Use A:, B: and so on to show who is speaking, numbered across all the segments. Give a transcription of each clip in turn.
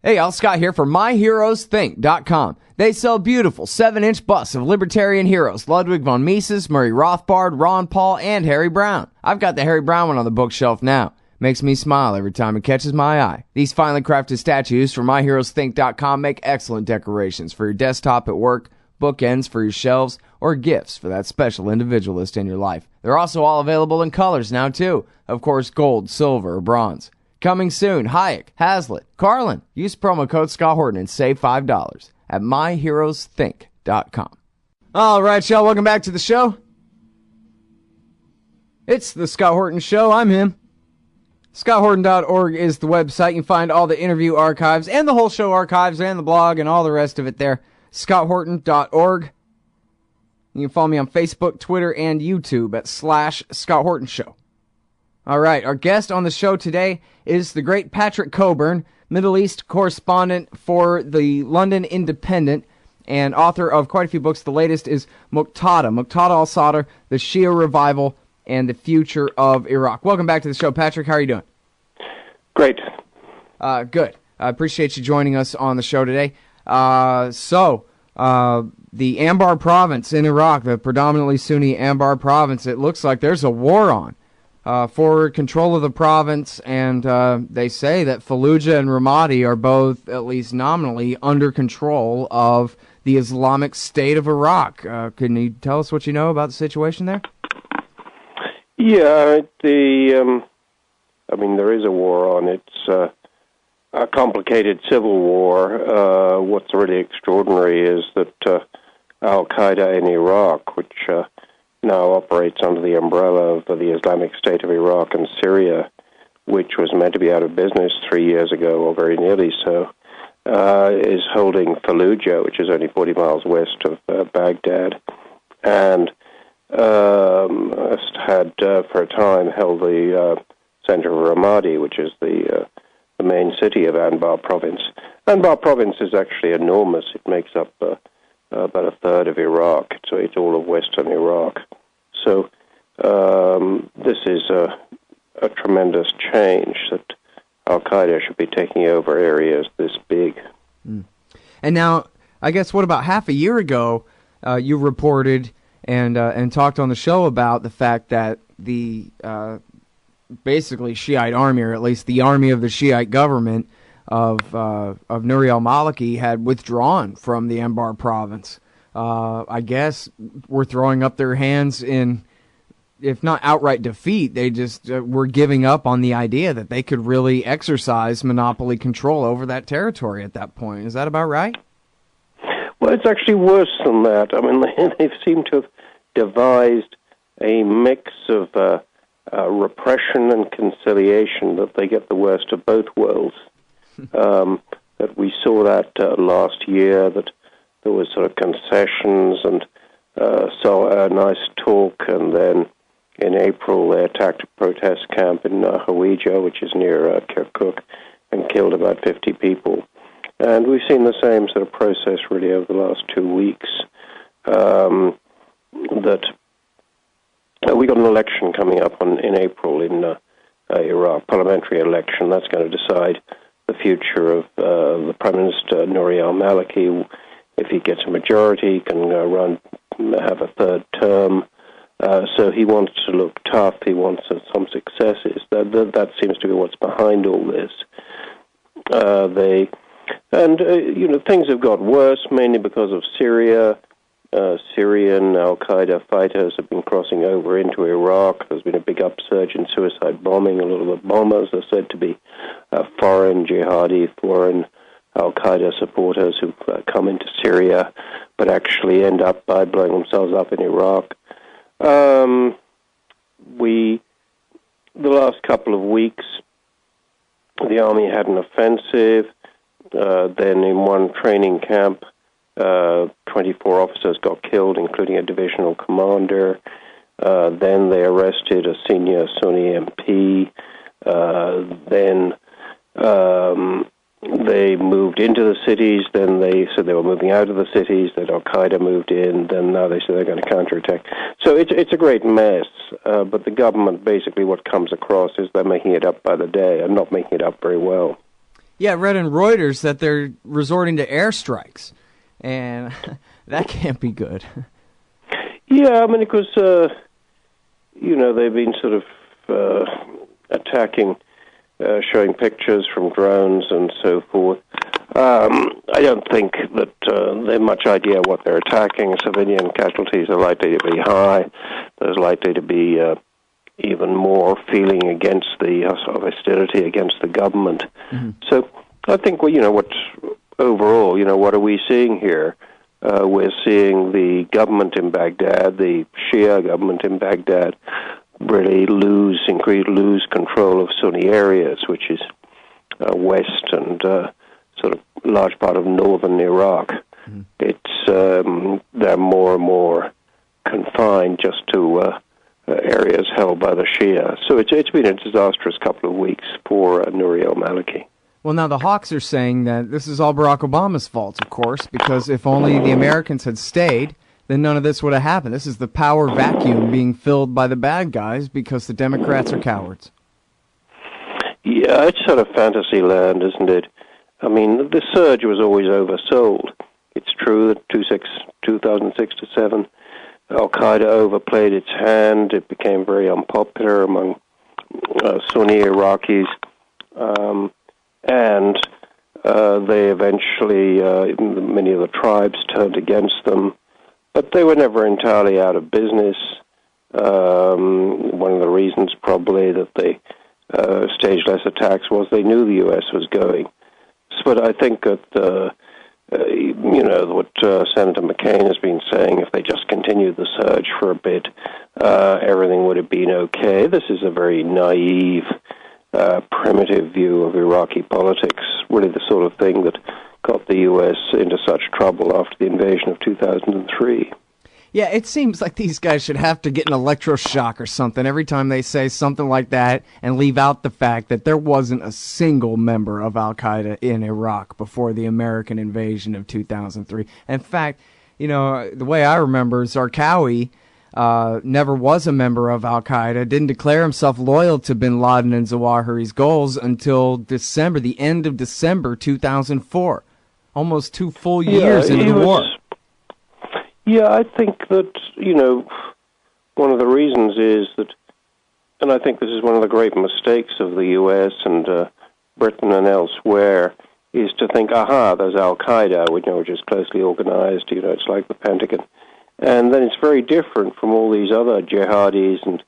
A: Hey, y'all, Scott here for MyHeroesThink.com. They sell beautiful 7-inch busts of libertarian heroes, Ludwig von Mises, Murray Rothbard, Ron Paul, and Harry Brown. I've got the Harry Brown one on the bookshelf now. Makes me smile every time it catches my eye. These finely crafted statues from MyHeroesThink.com make excellent decorations for your desktop at work, bookends for your shelves, or gifts for that special individualist in your life. They're also all available in colors now, too. Of course, gold, silver, or bronze. Coming soon, Hayek, Hazlitt, Carlin. Use promo code Scott Horton and save $5 at MyHeroesThink.com. All right, y'all, welcome back to the show. It's the Scott Horton Show. I'm him. ScottHorton.org is the website. You can find all the interview archives and the whole show archives and the blog and all the rest of it there. ScottHorton.org. You can follow me on Facebook, Twitter, and YouTube at /Scott Horton Show. All right, our guest on the show today is the great Patrick Cockburn, Middle East correspondent for the London Independent and author of quite a few books. The latest is Muqtada al-Sadr, The Shia Revival and the Future of Iraq. Welcome back to the show, Patrick. How are you doing?
B: Great.
A: Good. I appreciate you joining us on the show today. The Anbar province in Iraq, the predominantly Sunni Anbar province, it looks like there's a war on for control of the province, and they say that Fallujah and Ramadi are both, at least nominally, under control of the Islamic State of Iraq. Can you tell us what you know about the situation there?
B: Yeah, there is a war on. It's a complicated civil war. What's really extraordinary is that Al-Qaeda in Iraq, which now operates under the umbrella of the Islamic State of Iraq and Syria, which was meant to be out of business 3 years ago, or very nearly so, is holding Fallujah, which is only 40 miles west of Baghdad, and had for a time held the center of Ramadi, which is the main city of Anbar province. Anbar province is actually enormous. It makes up about a third of Iraq, so it's all of western Iraq. So this is a tremendous change that Al-Qaeda should be taking over areas this big.
A: Mm. And now, I guess, what about half a year ago, you reported and talked on the show about the fact that the basically Shiite army, or at least the army of the Shiite government of Nouri al-Maliki, had withdrawn from the Anbar province. I guess were throwing up their hands in, if not outright defeat, they just were giving up on the idea that they could really exercise monopoly control over that territory at that point. Is that about right?
B: Well, it's actually worse than that. I mean, they seem to have devised a mix of repression and conciliation that they get the worst of both worlds. That we saw that last year, that there was sort of concessions and so a nice talk, and then in April they attacked a protest camp in Fallujah, which is near Kirkuk, and killed about 50 people. And we've seen the same sort of process really over the last 2 weeks. That we got an election coming up in April in Iraq, parliamentary election. That's going to decide the future of the Prime Minister Nouri al-Maliki. If he gets a majority, he can have a third term. So he wants to look tough. He wants some successes. That seems to be what's behind all this. Things have got worse, mainly because of Syria. Syrian Al-Qaeda fighters have been crossing over into Iraq. There's been a big upsurge in suicide bombing. A lot of the bombers are said to be foreign Al-Qaeda supporters who've come into Syria, but actually end up by blowing themselves up in Iraq. The last couple of weeks, the army had an offensive. Then in one training camp, 24 officers got killed, including a divisional commander. Then they arrested a senior Sunni MP. Then they moved into the cities. Then they said they were moving out of the cities. Then Al-Qaeda moved in. Then now they say they're going to counterattack. So it's a great mess. But the government, basically what comes across is they're making it up by the day and not making it up very well.
A: Yeah, I read in Reuters that they're resorting to airstrikes, and that can't be good.
B: Yeah, I mean, because, they've been sort of attacking, showing pictures from drones and so forth. I don't think that they have much idea what they're attacking. Civilian casualties are likely to be high. There's likely to be even more feeling against the sort of hostility against the government. Mm-hmm. So I think, what overall, what are we seeing here? We're seeing the government in Baghdad, the Shia government in Baghdad, really lose control of Sunni areas, which is west and sort of large part of northern Iraq. Mm-hmm. It's they're more and more confined just to areas held by the Shia. So it's been a disastrous couple of weeks for Nouri al-Maliki.
A: Well, now the Hawks are saying that this is all Barack Obama's fault, of course, because if only the Americans had stayed, then none of this would have happened. This is the power vacuum being filled by the bad guys because the Democrats are cowards.
B: Yeah, it's sort of fantasy land, isn't it? I mean, the surge was always oversold. It's true that 2006 to 7, Al-Qaeda overplayed its hand. It became very unpopular among Sunni Iraqis. And they eventually, many of the tribes turned against them. But they were never entirely out of business. One of the reasons probably that they staged less attacks was they knew the U.S. was going. But I think that, what Senator McCain has been saying, if they just continued the surge for a bit, everything would have been okay. This is a very naive, primitive view of Iraqi politics, really the sort of thing that got the U.S. into such trouble after the invasion of 2003.
A: Yeah, it seems like these guys should have to get an electroshock or something every time they say something like that and leave out the fact that there wasn't a single member of Al-Qaeda in Iraq before the American invasion of 2003. In fact, the way I remember, Zarqawi never was a member of Al-Qaeda, didn't declare himself loyal to bin Laden and Zawahiri's goals until the end of December 2004. Almost 2 full years into the war.
B: Yeah, I think that, one of the reasons is that, and I think this is one of the great mistakes of the U.S. and Britain and elsewhere, is to think, there's Al-Qaeda, which is closely organized, it's like the Pentagon. And then it's very different from all these other jihadis and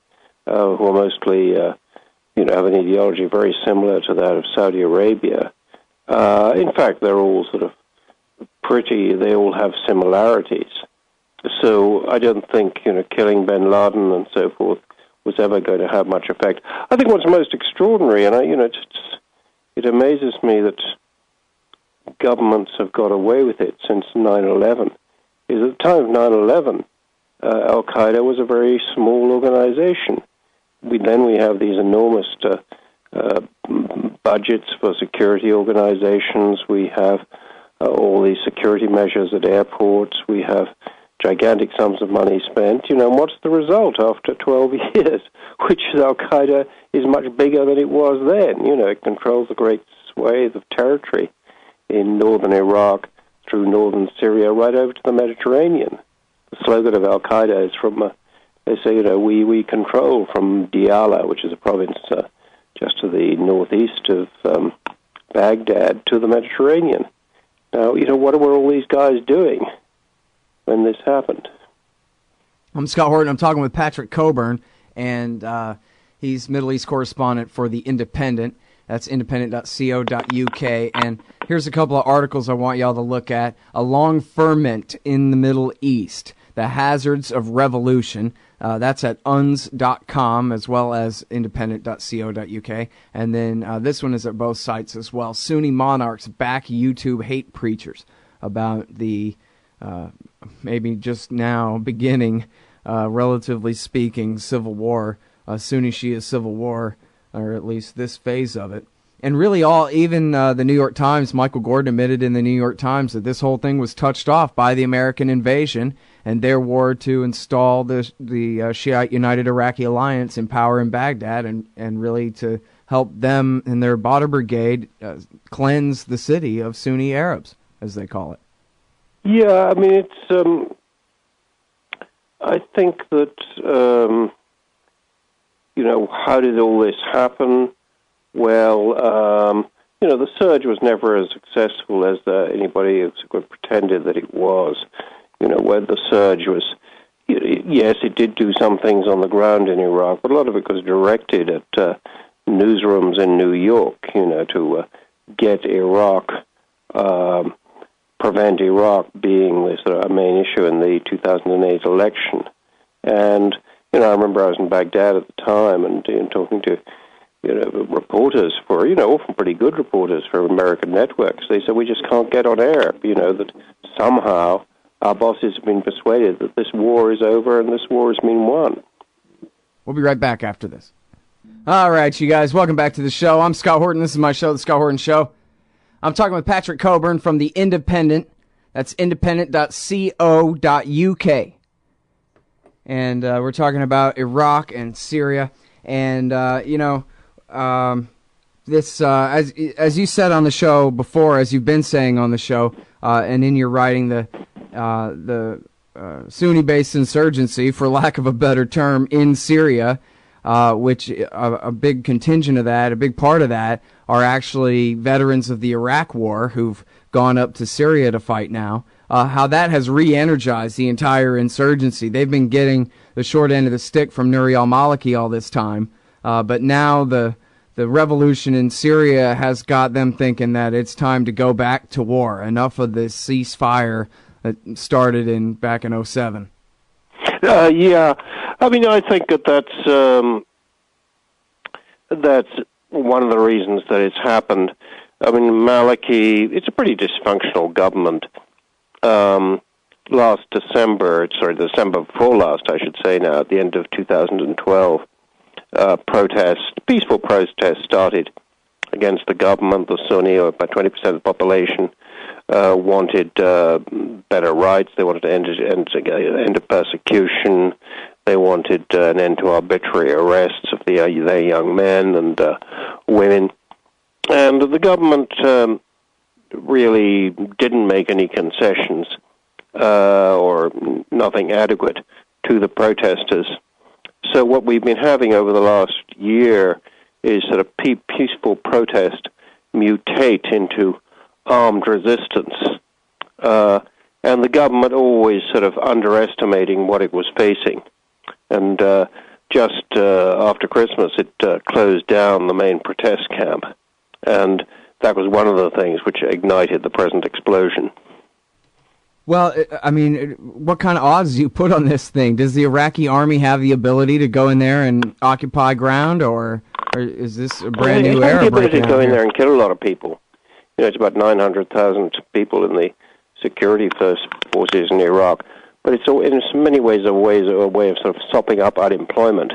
B: who are mostly, have an ideology very similar to that of Saudi Arabia. In fact, they're all sort of they all have similarities. So I don't think, killing bin Laden and so forth was ever going to have much effect. I think what's most extraordinary, and it amazes me that governments have got away with it since 9/11, is at the time of 9/11, Al-Qaeda was a very small organization. We have these enormous budgets for security organizations. We have all these security measures at airports. We have gigantic sums of money spent. And what's the result after 12 years? Which is Al-Qaeda is much bigger than it was then. It controls a great swathe of territory in northern Iraq, through northern Syria, right over to the Mediterranean. The slogan of Al-Qaeda is they say, we control from Diyala, which is a province just to the northeast of Baghdad, to the Mediterranean. Now, what were all these guys doing when this happened?
A: I'm Scott Horton. I'm talking with Patrick Cockburn, and he's Middle East correspondent for The Independent. That's independent.co.uk. And here's a couple of articles I want y'all to look at. A long ferment in the Middle East. The Hazards of Revolution. That's at uns.com as well as independent.co.uk. And then this one is at both sites as well. Sunni monarchs back YouTube hate preachers, about the maybe just now beginning, relatively speaking, civil war, Sunni-Shia civil war, or at least this phase of it. And really even the New York Times, Michael Gordon admitted in the New York Times that this whole thing was touched off by the American invasion and their war to install the Shiite United Iraqi Alliance in power in Baghdad and really to help them and their Badr Brigade cleanse the city of Sunni Arabs, as they call it.
B: Yeah, I mean, it's. I think that how did all this happen? Well, the surge was never as successful as anybody pretended that it was. Where the surge was, yes, it did do some things on the ground in Iraq, but a lot of it was directed at newsrooms in New York, to get Iraq, prevent Iraq being this a main issue in the 2008 election. And, I remember I was in Baghdad at the time and talking to reporters for, often pretty good reporters for American networks. They said, we just can't get on air, that somehow our bosses have been persuaded that this war is over and this war has been won.
A: We'll be right back after this. All right, you guys, welcome back to the show. I'm Scott Horton. This is my show, The Scott Horton Show. I'm talking with Patrick Cockburn from The Independent. That's independent.co.uk. And we're talking about Iraq and Syria. And, this, as you said on the show before, as you've been saying on the show, and in your writing, the Sunni-based insurgency, for lack of a better term, in Syria, which a big contingent of that, a big part of that, are actually veterans of the Iraq War who've gone up to Syria to fight now. How that has re-energized the entire insurgency. They've been getting the short end of the stick from Nuri al-Maliki all this time, but now the revolution in Syria has got them thinking that it's time to go back to war. Enough of this ceasefire that started back in 2007.
B: Yeah, I mean, I think that's one of the reasons that it's happened. I mean, Maliki, it's a pretty dysfunctional government. December before last, I should say now, at the end of 2012, peaceful protests started against the government. The Sunni, or about 20% of the population, wanted better rights. They wanted to end of persecution. They wanted an end to arbitrary arrests of their young men and women. And the government really didn't make any concessions or nothing adequate to the protesters. So what we've been having over the last year is sort of peaceful protest mutate into armed resistance, and the government always sort of underestimating what it was facing. And just after Christmas, it closed down the main protest camp, and that was one of the things which ignited the present explosion.
A: Well, I mean, what kind of odds do you put on this thing? Does the Iraqi army have the ability to go in there and occupy ground, or is this a brand new era?
B: It has the ability to go in there and kill a lot of people. It's about 900,000 people in the security forces in Iraq. But it's in many ways a way of sort of sopping up unemployment.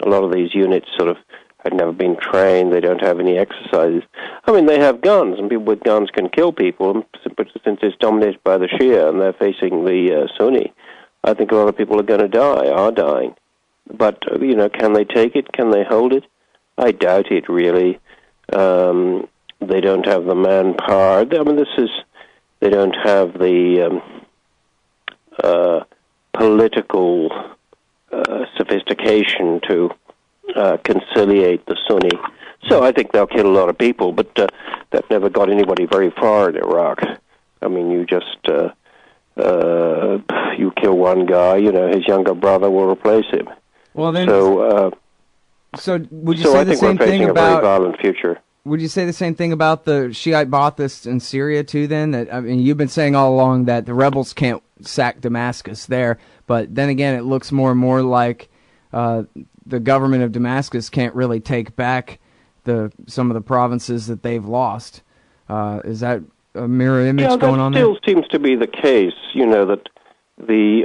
B: A lot of these units sort of had never been trained. They don't have any exercises. I mean, they have guns, and people with guns can kill people. But since it's dominated by the Shia and they're facing the Sunni, I think a lot of people are dying. But, can they take it? Can they hold it? I doubt it, really. They don't have the manpower. I mean, they don't have the political sophistication to conciliate the Sunni. So I think they'll kill a lot of people, but that never got anybody very far in Iraq. I mean, you just you kill one guy, his younger brother will replace him.
A: Well, then, so would you say the same thing about?
B: A very violent future.
A: Would you say the same thing about the Shiite Baathists in Syria too? Then, that I mean, you've been saying all along that the rebels can't sack Damascus there, but then again, it looks more and more like the government of Damascus can't really take back some of the provinces that they've lost. Is that a mirror image going on there?
B: That still seems to be the case. That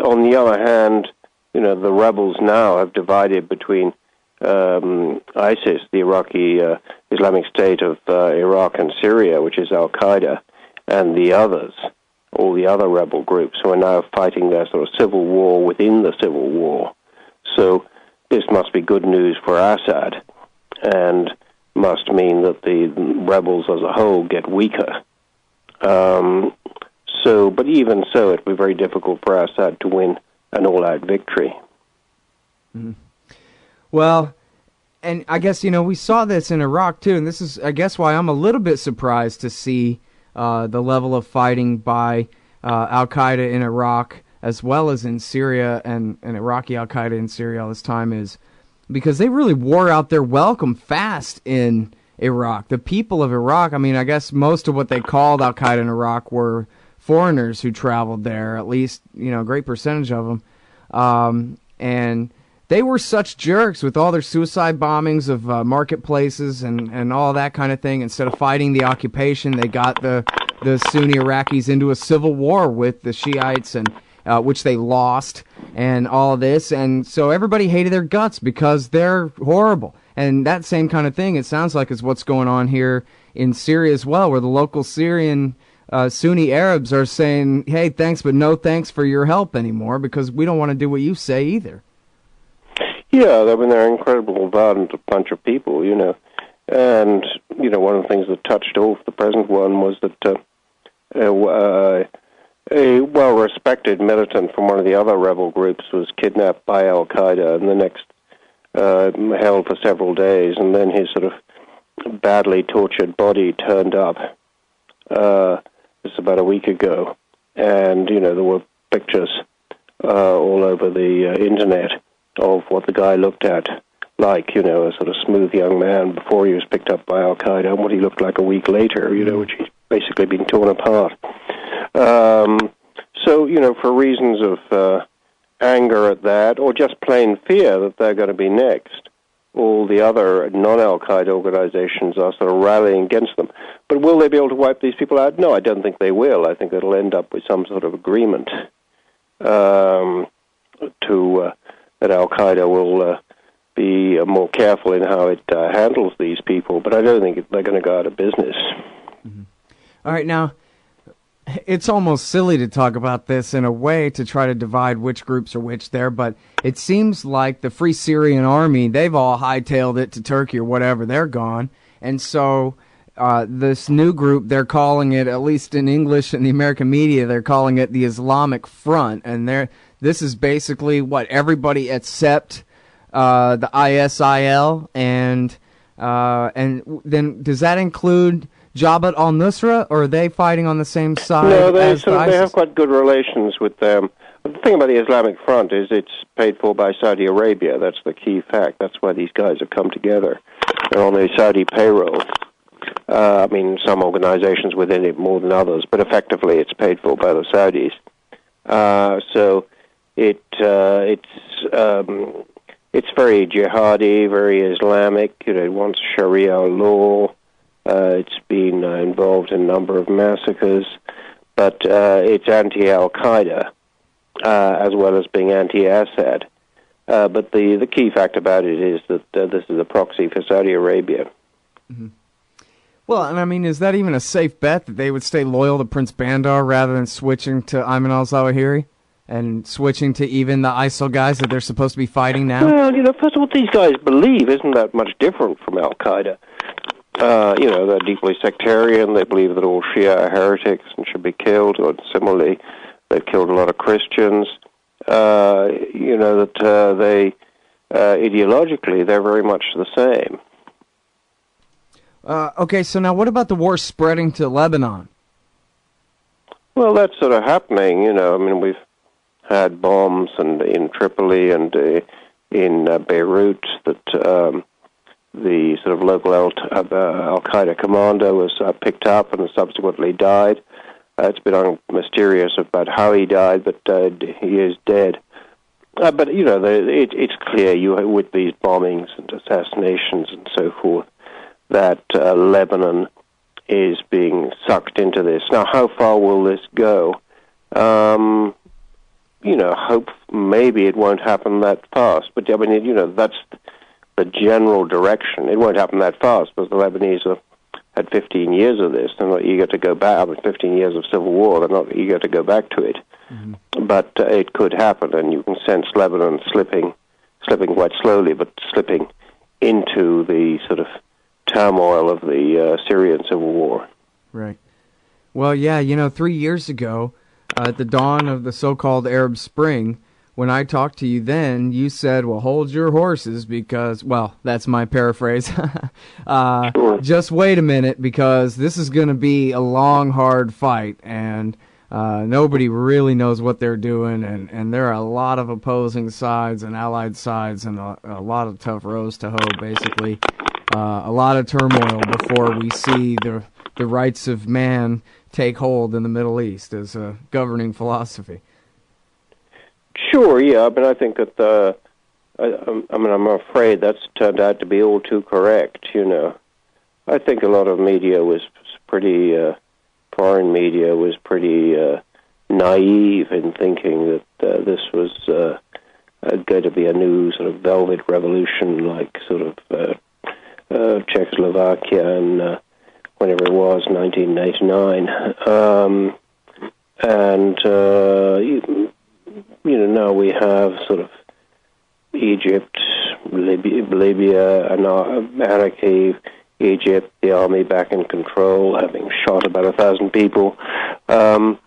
B: on the other hand, the rebels now have divided between ISIS, the Iraqi Islamic State of Iraq and Syria, which is Al-Qaeda, and the others, all the other rebel groups who are now fighting their sort of civil war within the civil war. So this must be good news for Assad. And must mean that the rebels as a whole get weaker. But even so, it would be very difficult for Assad to win an all-out victory.
A: Mm-hmm. Well, and I guess, we saw this in Iraq, too, and this is, I guess, why I'm a little bit surprised to see the level of fighting by al-Qaeda in Iraq, as well as in Syria, and Iraqi al-Qaeda in Syria all this time, is because they really wore out their welcome fast in Iraq. The people of Iraq, I guess most of what they called al-Qaeda in Iraq were foreigners who traveled there, at least, a great percentage of them. And they were such jerks with all their suicide bombings of marketplaces and all that kind of thing. Instead of fighting the occupation, they got the Sunni Iraqis into a civil war with the Shiites, and which they lost, and all of this. And so everybody hated their guts because they're horrible. And that same kind of thing, it sounds like, is what's going on here in Syria as well, where the local Syrian Sunni Arabs are saying, hey, thanks, but no thanks for your help anymore, because we don't want to do what you say either.
B: Yeah, they're incredibly violent bunch of people, And, one of the things that touched off the present one was that a well-respected militant from one of the other rebel groups was kidnapped by al-Qaeda, and the next held for several days, and then his sort of badly tortured body turned up. This was about a week ago, and there were pictures all over the internet of what the guy looked at, like a sort of smooth young man before he was picked up by al-Qaeda, and what he looked like a week later, which he's basically been torn apart. So for reasons of anger at that, or just plain fear that they're going to be next, all the other non-al-Qaeda organizations are sort of rallying against them. But will they be able to wipe these people out? No, I don't think they will. I think it'll end up with some sort of agreement that al-Qaeda will be more careful in how it handles these people. But I don't think they're going to go out of business.
A: Mm-hmm. All right, now, it's almost silly to talk about this in a way to try to divide which groups are which there, but it seems like the Free Syrian Army, they've all hightailed it to Turkey or whatever. They're gone. And so this new group, they're calling it, at least in English in the American media, they're calling it the Islamic Front. And this is basically what everybody except the ISIL. And then does that include Jabhat al-Nusra, or are they fighting on the same side?
B: No, they
A: as
B: they have quite good relations with them. The thing about the Islamic Front is it's paid for by Saudi Arabia. That's the key fact. That's why these guys have come together. They're on the Saudi payroll. Some organizations within it more than others, but effectively it's paid for by the Saudis. So it's very jihadi, very Islamic. It wants Sharia law. It's been involved in a number of massacres, but it's anti-al-Qaeda as well as being anti-Assad. But the key fact about it is that this is a proxy for Saudi Arabia.
A: Mm-hmm. Well, and is that even a safe bet that they would stay loyal to Prince Bandar rather than switching to Ayman al-Zawahiri and switching to even the ISIL guys that they're supposed to be fighting now?
B: Well, first of all, what these guys believe isn't that much different from al-Qaeda. They're deeply sectarian. They believe that all Shia are heretics and should be killed. Or similarly, they've killed a lot of Christians. That they ideologically they're very much the same.
A: Okay, so now what about the war spreading to Lebanon?
B: Well, that's sort of happening. We've had bombs in Tripoli and in Beirut that. The sort of local al-Qaeda commander was picked up and subsequently died. It's been mysterious about how he died, but he is dead. But, it's clear with these bombings and assassinations and so forth that Lebanon is being sucked into this. Now, how far will this go? Hope maybe it won't happen that fast. But, that's the general direction. It won't happen that fast because the Lebanese have had 15 years of this. They're not eager to go back. 15 years of civil war. They're not eager to go back to it. Mm-hmm. But it could happen, and you can sense Lebanon slipping quite slowly, but slipping into the sort of turmoil of the Syrian civil war.
A: Right. Well, yeah, 3 years ago, at the dawn of the so-called Arab Spring, when I talked to you then, you said, well, hold your horses because, well, that's my paraphrase.
B: Sure.
A: Just wait a minute because this is going to be a long, hard fight, and nobody really knows what they're doing, and there are a lot of opposing sides and allied sides and a lot of tough rows to hoe, basically. A lot of turmoil before we see the rights of man take hold in the Middle East as a governing philosophy.
B: Sure, yeah. I mean, I think that I'm afraid that's turned out to be all too correct. I think a lot of media was pretty, foreign media was pretty naive in thinking that this was going to be a new sort of velvet revolution, like sort of Czechoslovakia and whenever it was, 1989, now we have sort of Egypt, Libya, anarchy, Egypt, the army back in control, having shot about 1,000 people. In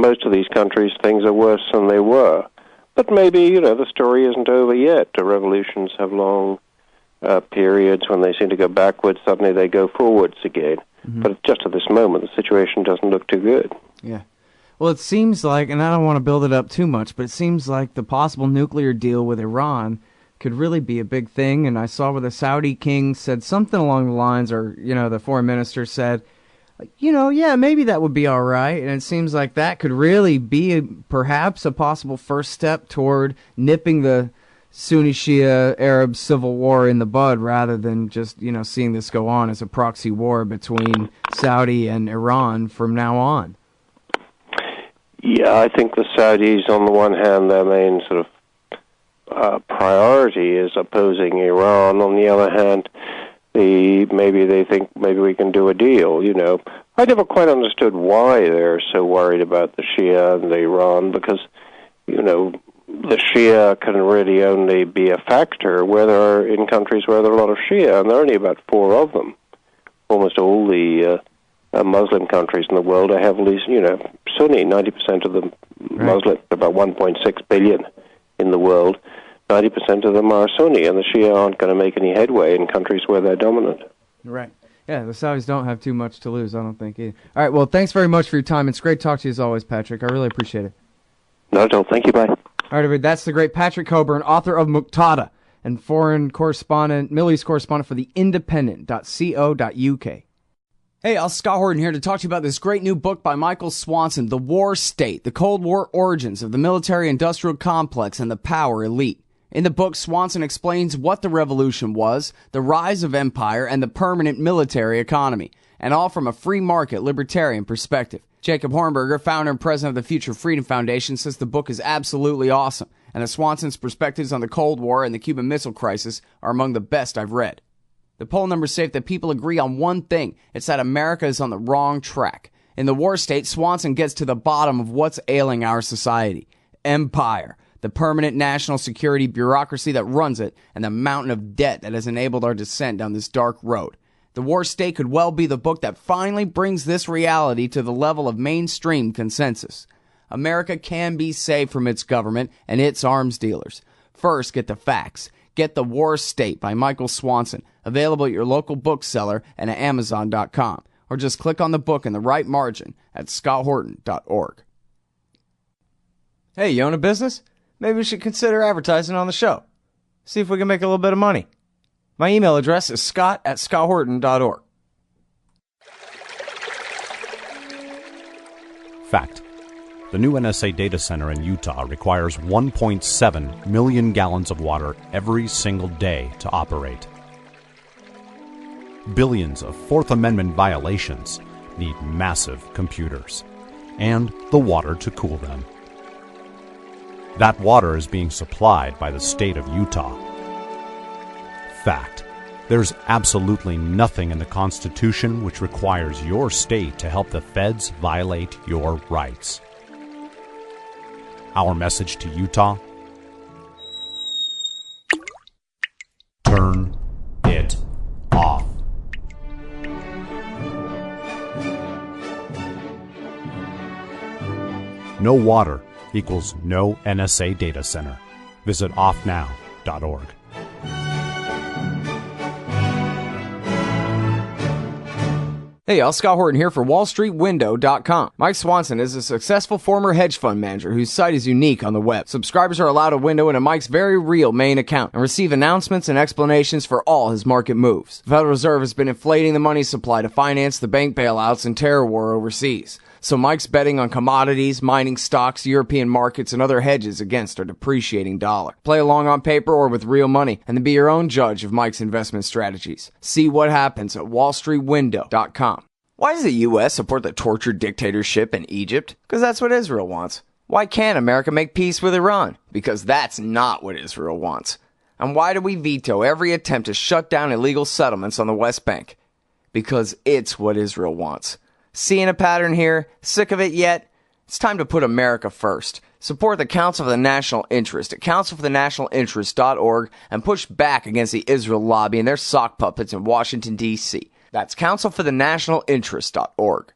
B: most of these countries, things are worse than they were. But maybe, the story isn't over yet. The revolutions have long periods when they seem to go backwards, suddenly they go forwards again. Mm-hmm. But just at this moment, the situation doesn't look too good.
A: Yeah. Well, it seems like, and I don't want to build it up too much, but it seems like the possible nuclear deal with Iran could really be a big thing. And I saw where the Saudi king said something along the lines, or, the foreign minister said, yeah, maybe that would be all right. And it seems like that could really be perhaps a possible first step toward nipping the Sunni-Shia Arab civil war in the bud, rather than just, seeing this go on as a proxy war between Saudi and Iran from now on.
B: Yeah, I think the Saudis, on the one hand, their main sort of priority is opposing Iran. On the other hand, maybe they think maybe we can do a deal. I never quite understood why they're so worried about the Shia and the Iran, because the Shia can really only be a factor in countries where there are a lot of Shia, and there are only about 4 of them. Almost all the Muslim countries in the world are heavily, Sunni. 90% of the Muslims, about 1.6 billion in the world, 90% of them are Sunni, and the Shia aren't going to make any headway in countries where they're dominant.
A: Right. Yeah, the Saudis don't have too much to lose, I don't think either. All right, well, thanks very much for your time. It's great talking to you as always, Patrick. I really appreciate it.
B: Not at all. Thank you. Bye.
A: All right, everybody, that's the great Patrick Cockburn, author of Muqtada and foreign correspondent, Middle East correspondent for the Independent.co.uk. Hey, I'll Scott Horton here to talk to you about this great new book by Michael Swanson, The War State, The Cold War Origins of the Military-Industrial Complex and the Power Elite. In the book, Swanson explains what the revolution was, the rise of empire, and the permanent military economy, and all from a free market libertarian perspective. Jacob Hornberger, founder and president of the Future Freedom Foundation, says the book is absolutely awesome, and that Swanson's perspectives on the Cold War and the Cuban Missile Crisis are among the best I've read. The poll numbers say that people agree on one thing. It's that America is on the wrong track. In The War State, Swanson gets to the bottom of what's ailing our society. Empire, the permanent national security bureaucracy that runs it, and the mountain of debt that has enabled our descent down this dark road. The War State could well be the book that finally brings this reality to the level of mainstream consensus. America can be saved from its government and its arms dealers. First, get the facts. Get The War State by Michael Swanson, available at your local bookseller and at Amazon.com. Or just click on the book in the right margin at scotthorton.org. Hey, you own a business? Maybe we should consider advertising on the show. See if we can make a little bit of money. My email address is scott@scotthorton.org.
C: Fact. The new NSA data center in Utah requires 1.7 million gallons of water every single day to operate. Billions of Fourth Amendment violations need massive computers and the water to cool them. That water is being supplied by the state of Utah. Fact. There's absolutely nothing in the Constitution which requires your state to help the feds violate your rights. Our message to Utah: turn it off. No water equals no NSA data center. Visit offnow.org.
A: Hey y'all, Scott Horton here for WallStreetWindow.com. Mike Swanson is a successful former hedge fund manager whose site is unique on the web. Subscribers are allowed a window into Mike's very real main account and receive announcements and explanations for all his market moves. The Federal Reserve has been inflating the money supply to finance the bank bailouts and terror war overseas. So Mike's betting on commodities, mining stocks, European markets, and other hedges against a depreciating dollar. Play along on paper or with real money, and then be your own judge of Mike's investment strategies. See what happens at WallStreetWindow.com. Why does the U.S. support the tortured dictatorship in Egypt? Because that's what Israel wants. Why can't America make peace with Iran? Because that's not what Israel wants. And why do we veto every attempt to shut down illegal settlements on the West Bank? Because it's what Israel wants. Seeing a pattern here? Sick of it yet? It's time to put America first. Support the Council for the National Interest at councilforthenationalinterest.org and push back against the Israel lobby and their sock puppets in Washington, D.C. That's councilforthenationalinterest.org.